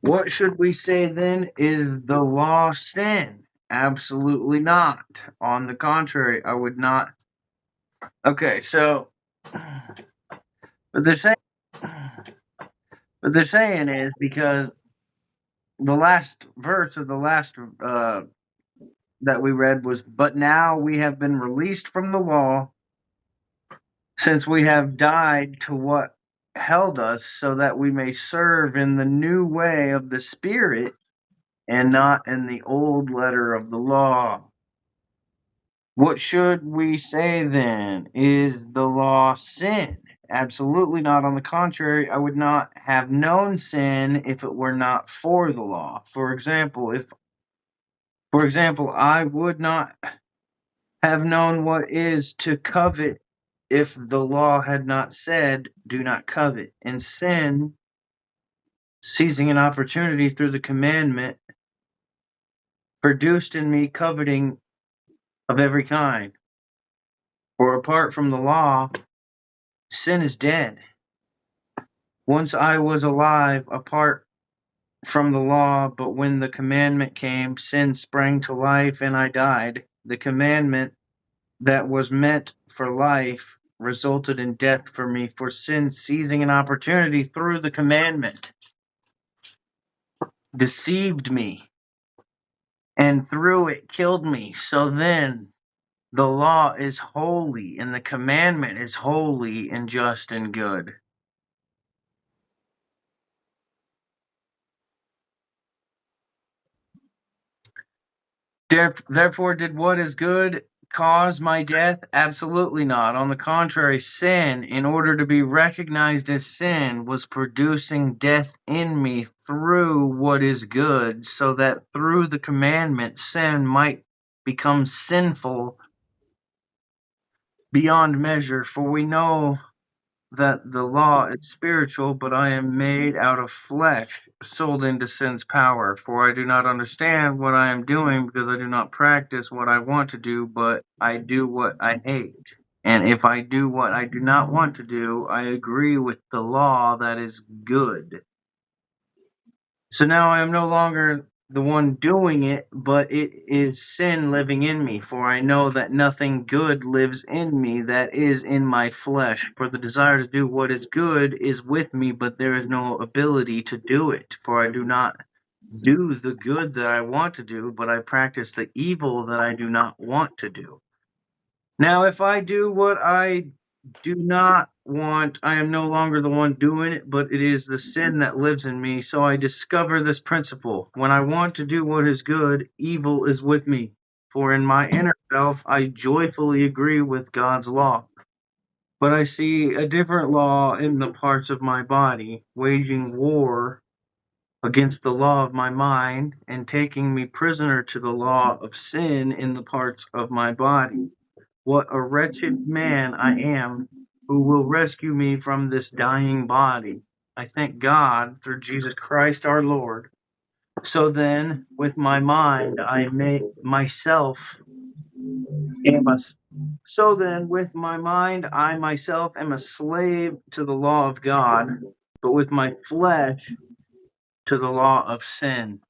What should we say then? Is the law sin? Absolutely not. On the contrary, I would not. Okay, so what they're saying, what they're saying is because the last verse of the last that we read was, "But now we have been released from the law, since we have died to what held us, so that we may serve in the new way of the Spirit and not in the old letter of the law." What should we say then? Is the law sin? Absolutely not. On the contrary, I would not have known sin if it were not for the law. For example, I would not have known what is to covet if the law had not said, "Do not covet." And sin, seizing an opportunity through the commandment, produced in me coveting of every kind. For apart from the law, sin is dead. Once I was alive apart from the law, but when the commandment came, sin sprang to life and I died. The commandment that was meant for life resulted in death for me, for sin, seizing an opportunity through the commandment, deceived me, and through it killed me. So then, the law is holy, and the commandment is holy and just and good. Therefore, did what is good cause my death? Absolutely not. On the contrary, sin, in order to be recognized as sin, was producing death in me through what is good, so that through the commandment, sin might become sinful beyond measure. For we know that the law is spiritual, but I am made out of flesh, sold into sin's power. For I do not understand what I am doing, because I do not practice what I want to do, but I do what I hate. And if I do what I do not want to do, I agree with the law that is good. So now I am no longer the one doing it, but it is sin living in me. For I know that nothing good lives in me, that is in my flesh. For the desire to do what is good is with me, but there is no ability to do it. For I do not do the good that I want to do, but I practice the evil that I do not want to do. Now, if I do what I do not want, I am no longer the one doing it, but it is the sin that lives in me. So I discover this principle. When I want to do what is good, evil is with me. For in my inner self, I joyfully agree with God's law. But I see a different law in the parts of my body, waging war against the law of my mind, and taking me prisoner to the law of sin in the parts of my body. What a wretched man I am! Who will rescue me from this dying body? I thank God through Jesus Christ our Lord. So then, with my mind, I make myself am a, so then, with my mind, I myself am a slave to the law of God, but with my flesh to the law of sin.